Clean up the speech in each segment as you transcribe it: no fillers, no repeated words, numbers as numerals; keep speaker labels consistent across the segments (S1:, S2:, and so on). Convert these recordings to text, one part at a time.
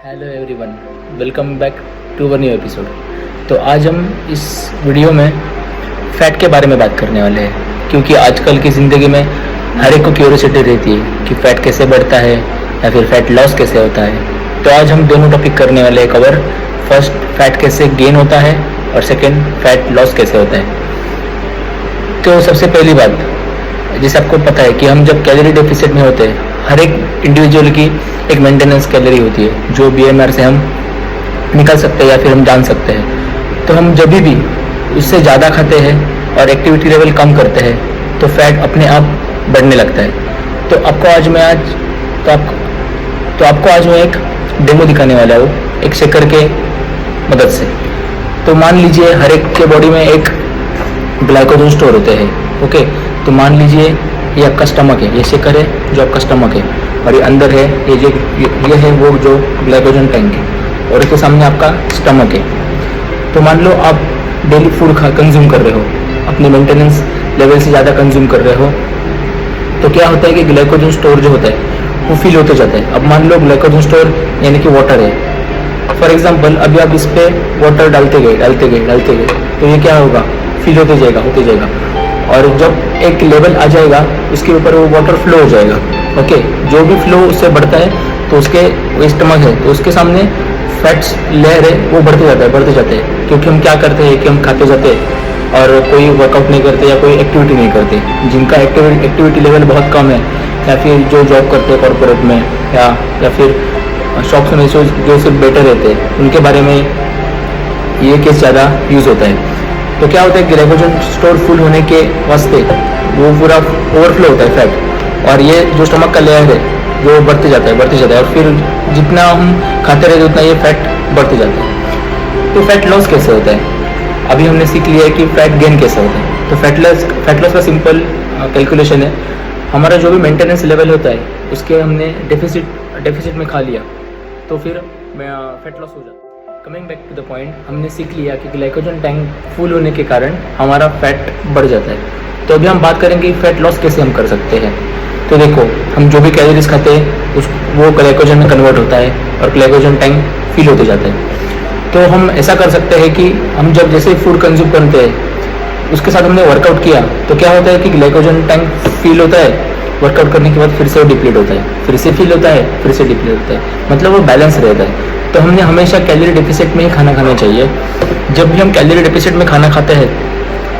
S1: Hello everyone, welcome back to one new episode. तो आज हम इस वीडियो में फ़ैट के बारे में बात करने वाले हैं, क्योंकि आजकल की ज़िंदगी में हर एक को क्यूरियोसिटी रहती है कि फ़ैट कैसे बढ़ता है या फिर फ़ैट लॉस कैसे होता है। तो आज हम दोनों टॉपिक करने वाले हैं कवर। फर्स्ट, फ़ैट कैसे गेन होता है और सेकेंड, फ़ैट लॉस कैसे होता है। तो सबसे पहली बात, जैसे आपको पता है कि हम जब कैलोरी डेफिसिट में होते हैं, हर एक इंडिविजुअल की एक मेंटेनेंस कैलोरी होती है जो BMR से हम निकल सकते हैं या फिर हम जान सकते हैं। तो हम जब भी उससे ज़्यादा खाते हैं और एक्टिविटी लेवल कम करते हैं तो फैट अपने आप बढ़ने लगता है। तो आपको आज मैं एक डेमो दिखाने वाला हूँ एक शेकर के मदद से। तो मान लीजिए हर एक के बॉडी में एक ग्लाइकोजन स्टोर होते हैं। ओके, तो मान लीजिए ये आपका स्टमक है, ये शेकर है जो आपका स्टमक है, और ये अंदर है ये है वो जो ग्लाइकोजन टैंक है, और इसके सामने आपका स्टमक है। तो मान लो आप डेली फूड कंज्यूम कर रहे हो, अपनी मेंटेनेंस लेवल से ज़्यादा कंज्यूम कर रहे हो, तो क्या होता है कि ग्लाइकोजन स्टोर जो होता है वो फिल होते जाता है। अब मान लो ग्लाइकोजन स्टोर यानी कि वाटर है, फॉर एग्जाम्पल अभी आप इस पर वाटर डालते गए तो ये क्या होगा, फिल होते जाएगा, और जब एक लेवल आ जाएगा उसके ऊपर वो वाटर फ्लो हो जाएगा। ओके, जो भी फ्लो उससे बढ़ता है तो उसके स्टमक है तो उसके सामने फैट्स लेयर है वो बढ़ते जाते हैं, क्योंकि हम क्या करते हैं कि हम खाते जाते हैं और कोई वर्कआउट नहीं करते या कोई एक्टिविटी नहीं करते। जिनका एक्टिविटी लेवल बहुत कम है या फिर जो जॉब करते हैं कॉर्पोरेट में या फिर शॉप्स में जो सिर्फ बैठे रहते हैं, उनके बारे में ये केस ज़्यादा यूज़ होता है। तो क्या होता है, ग्लाइकोजन स्टोर फुल होने के वास्ते वो पूरा ओवरफ्लो होता है फैट, और ये जो स्टमक का लेयर है वो बढ़ते जाता है, और फिर जितना हम खाते रहते उतना ये फैट बढ़ते जाता है। तो फैट लॉस कैसे होता है, अभी हमने सीख लिया है कि फैट गेन कैसे होता है। तो फैट लॉस का सिंपल कैलकुलेशन है, हमारा जो भी मेंटेनेंस लेवल होता है उसके हमने डेफिसिट में खा लिया तो फिर फैट लॉस हो जाता है। Coming back to the point, हमने सीख लिया कि ग्लाइकोजन टैंक फुल होने के कारण हमारा फैट बढ़ जाता है। तो अभी हम बात करेंगे फैट लॉस कैसे हम कर सकते हैं। तो देखो, हम जो भी कैलोरीज खाते हैं वो ग्लाइकोजन में कन्वर्ट होता है और ग्लाइकोजन टैंक फिल होते जाता है। तो हम ऐसा कर सकते हैं कि हम जब जैसे फूड कंज्यूम करते हैं उसके साथ हमने वर्कआउट किया तो क्या होता है कि ग्लाइकोजन टैंक फिल होता है, वर्कआउट करने के बाद फिर से वो डिप्लीट होता है, फिर से फिल होता है, फिर से डिप्लीट होता है, मतलब वो बैलेंस रहता है। तो हमने हमेशा कैलोरी डेफिसिट में ही खाना खाना चाहिए। जब भी हम कैलोरी डेफिसिट में खाना खाते हैं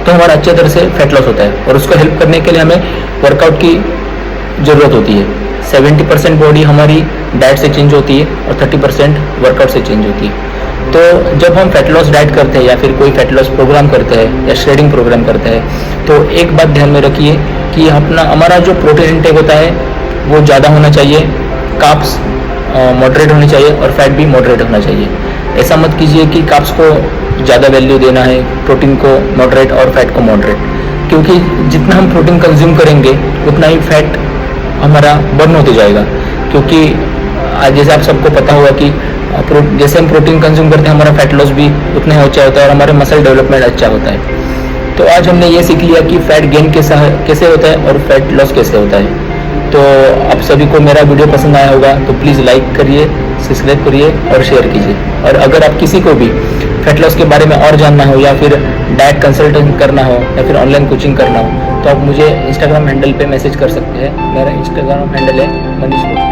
S1: तो हमारा अच्छे तरह से फैट लॉस होता है, और उसको हेल्प करने के लिए हमें वर्कआउट की ज़रूरत होती है। 70% बॉडी हमारी डाइट से चेंज होती है और 30% वर्कआउट से चेंज होती है। तो जब हम फैट लॉस डाइट करते हैं या फिर कोई फैट लॉस प्रोग्राम करते हैं या श्रेडिंग प्रोग्राम करते हैं, तो एक बात ध्यान में रखिए कि हमारा जो प्रोटीन इंटेक होता है वो ज़्यादा होना चाहिए, कार्ब्स मॉडरेट होनी चाहिए और फैट भी मॉडरेट होना चाहिए। ऐसा मत कीजिए कि कार्ब्स को ज़्यादा वैल्यू देना है, प्रोटीन को मॉडरेट और फैट को मॉडरेट, क्योंकि जितना हम प्रोटीन कंज्यूम करेंगे उतना ही फैट हमारा बर्न होते जाएगा। क्योंकि जैसे आप सबको पता होगा कि जैसे हम प्रोटीन कंज्यूम करते हैं हमारा फैट लॉस भी उतना ही अच्छा होता है और हमारे मसल डेवलपमेंट अच्छा होता है। तो आज हमने ये सीख लिया कि फैट गेन कैसे होता है और फैट लॉस कैसे होता है। तो आप सभी को मेरा वीडियो पसंद आया होगा तो प्लीज़ लाइक करिए, सब्सक्राइब करिए और शेयर कीजिए। और अगर आप किसी को भी फैट लॉस के बारे में और जानना हो या फिर डाइट कंसल्टेंट करना हो या फिर ऑनलाइन कोचिंग करना हो तो आप मुझे इंस्टाग्राम हैंडल पे मैसेज कर सकते हैं। मेरा इंस्टाग्राम हैंडल है मनीष।